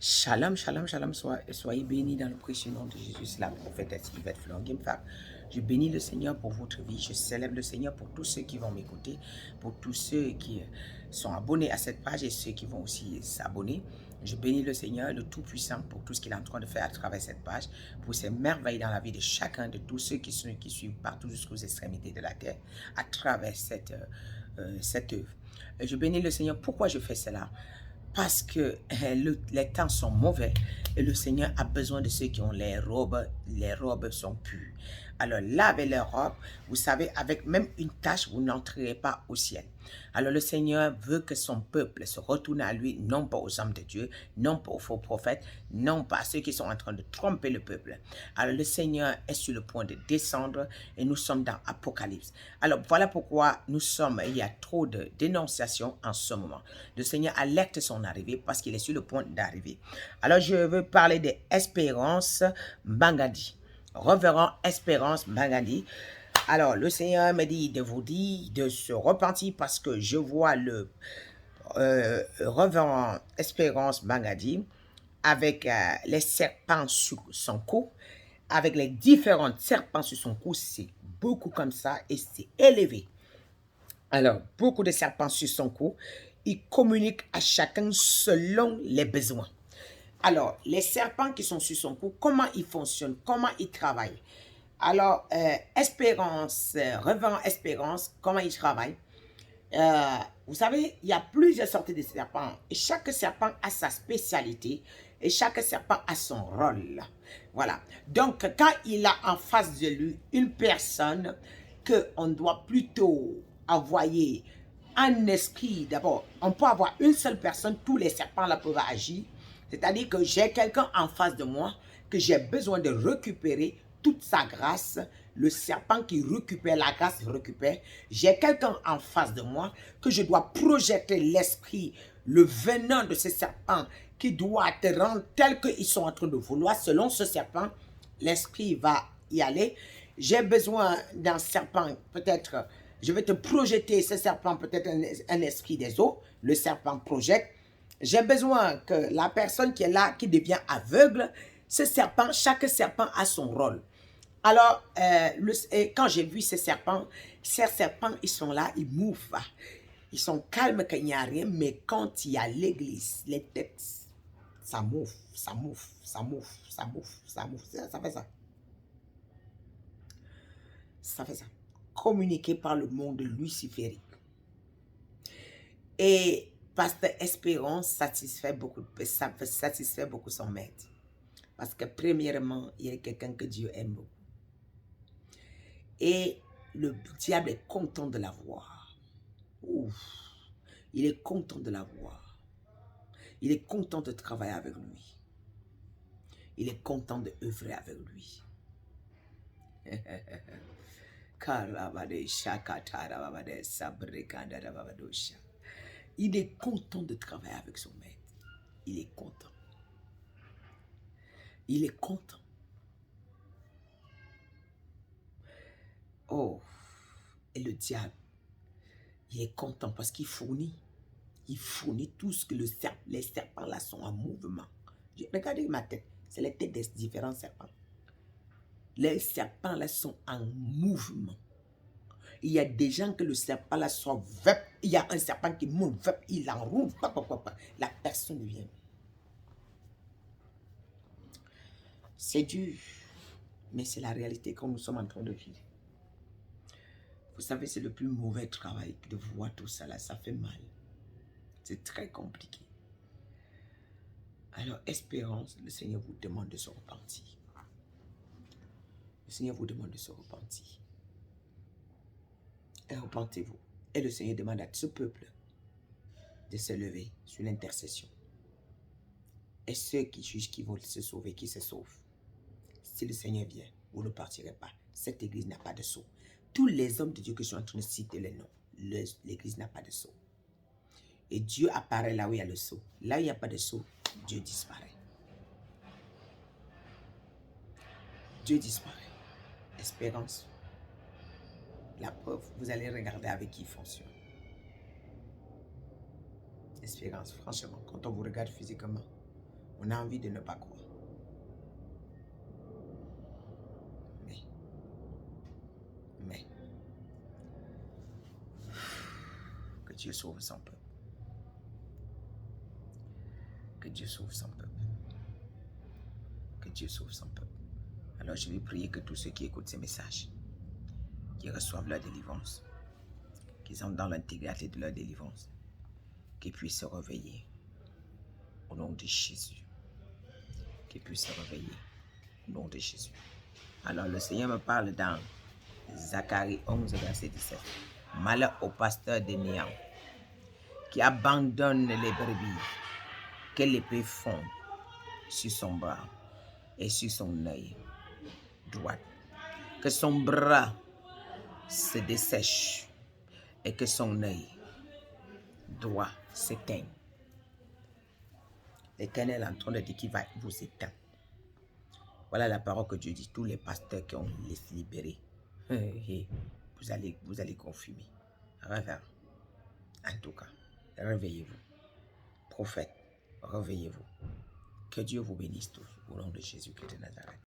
Shalom, shalom, shalom, soyez bénis dans le précieux nom de Jésus. C'est la prophétesse Yvette Florguimfar. Je bénis le Seigneur pour votre vie. Je célèbre le Seigneur pour tous ceux qui vont m'écouter, pour tous ceux qui sont abonnés à cette page et ceux qui vont aussi s'abonner. Je bénis le Seigneur, le Tout-Puissant, pour tout ce qu'il est en train de faire à travers cette page, pour ses merveilles dans la vie de chacun de tous ceux qui suivent partout jusqu'aux extrémités de la terre, à travers cette œuvre. Je bénis le Seigneur. Pourquoi je fais cela? Parce que les temps sont mauvais et le Seigneur a besoin de ceux qui ont les robes sont pures. Alors lavez leurs robes, vous savez, avec même une tâche, vous n'entrerez pas au ciel. Alors le Seigneur veut que son peuple se retourne à lui, non pas aux hommes de Dieu, non pas aux faux prophètes, non pas à ceux qui sont en train de tromper le peuple. Alors le Seigneur est sur le point de descendre et nous sommes dans Apocalypse. Alors voilà pourquoi il y a trop de dénonciations en ce moment. Le Seigneur alerte son arrivée parce qu'il est sur le point d'arriver. Alors je veux parler d'Espérance Bangadi. Révérend Espérance Bangadi. Alors, le Seigneur me dit de vous dire de se repentir parce que je vois le révérend Espérance Bangadi avec les serpents sur son cou, avec les différents serpents sur son cou, c'est beaucoup comme ça et c'est élevé. Alors, beaucoup de serpents sur son cou, il communique à chacun selon les besoins. Alors, les serpents qui sont sur son cou, comment ils fonctionnent, comment ils travaillent. Alors, Espérance, Révérend Espérance, comment il travaille. Vous savez, il y a plusieurs sortes de serpents et chaque serpent a sa spécialité et chaque serpent a son rôle. Voilà. Donc, quand il a en face de lui une personne qu'on doit plutôt envoyer un esprit, d'abord, on peut avoir une seule personne, tous les serpents là peuvent agir. C'est-à-dire que j'ai quelqu'un en face de moi que j'ai besoin de récupérer toute sa grâce. Le serpent qui récupère la grâce récupère. J'ai quelqu'un en face de moi que je dois projeter l'esprit, le venin de ce serpent qui doit te rendre tel qu'ils sont en train de vouloir. Selon ce serpent, l'esprit va y aller. J'ai besoin d'un serpent, peut-être, je vais te projeter ce serpent, peut-être un esprit des eaux. Le serpent projette. J'ai besoin que la personne qui est là, qui devient aveugle, ce serpent, chaque serpent a son rôle. Alors, quand j'ai vu ces serpents, ils sont là, ils mouvent. Ils sont calmes quand il n'y a rien, mais quand il y a l'église, les têtes, ça move, ça move, ça move, ça move, ça move. Ça fait ça. Ça fait ça. Communiqué par le monde luciférique. Et Pasteur Espérance satisfait beaucoup son maître. Parce que premièrement, il y a quelqu'un que Dieu aime beaucoup. Et le diable est content de la voir. Ouf. Il est content de la voir. Il est content de travailler avec lui. Il est content de œuvrer avec lui. Il est content de travailler avec son maître. Il est content. Il est content. Oh, et le diable, il est content parce qu'il fournit. Il fournit tout ce que les serpents là sont en mouvement. Regardez ma tête, c'est les têtes des différents serpents. Les serpents là sont en mouvement. Il y a des gens que le serpent là soit vep. Il y a un serpent qui monte vep, il enroule. La personne vient. C'est dur, mais c'est la réalité que nous sommes en train de vivre. Vous savez, c'est le plus mauvais travail de voir tout ça là, ça fait mal. C'est très compliqué. Alors, espérance, le Seigneur vous demande de se repentir. Le Seigneur vous demande de se repentir. Et repentez-vous. Et le Seigneur demande à ce peuple de se lever sur l'intercession. Et ceux qui jugent qui veulent se sauver, qui se sauvent. Si le Seigneur vient, vous ne partirez pas. Cette église n'a pas de sceau. Tous les hommes de Dieu que je suis en train de citer les noms, l'église n'a pas de sceau. Et Dieu apparaît là où il y a le sceau. Là où il n'y a pas de sceau, Dieu disparaît. Dieu disparaît. Espérance. La preuve, vous allez regarder avec qui il fonctionne. Espérance, franchement, quand on vous regarde physiquement, On a envie de ne pas croire. Mais, que Dieu sauve son peuple. Que Dieu sauve son peuple. Que Dieu sauve son peuple. Alors je vais prier que tous ceux qui écoutent ces messages, qui reçoivent leur délivrance, qu'ils entrent dans l'intégralité de leur délivrance, qu'ils puissent se réveiller au nom de Jésus. Qu'ils puissent se réveiller au nom de Jésus. Alors le Seigneur me parle dans Zacharie 11, verset 17. Malheur au pasteur des néants qui abandonne les brebis que l'épée fond sur son bras et sur son œil droit. Que son bras se dessèche et que son œil droit s'éteigne. L'Éternel est en train de dire qu'il va vous éteindre. Voilà la parole que Dieu dit. Tous les pasteurs qui ont laissé libérer, vous allez confumer. Révérend. En tout cas, réveillez-vous. Prophète, réveillez-vous. Que Dieu vous bénisse tous au nom de Jésus-Christ de Nazareth.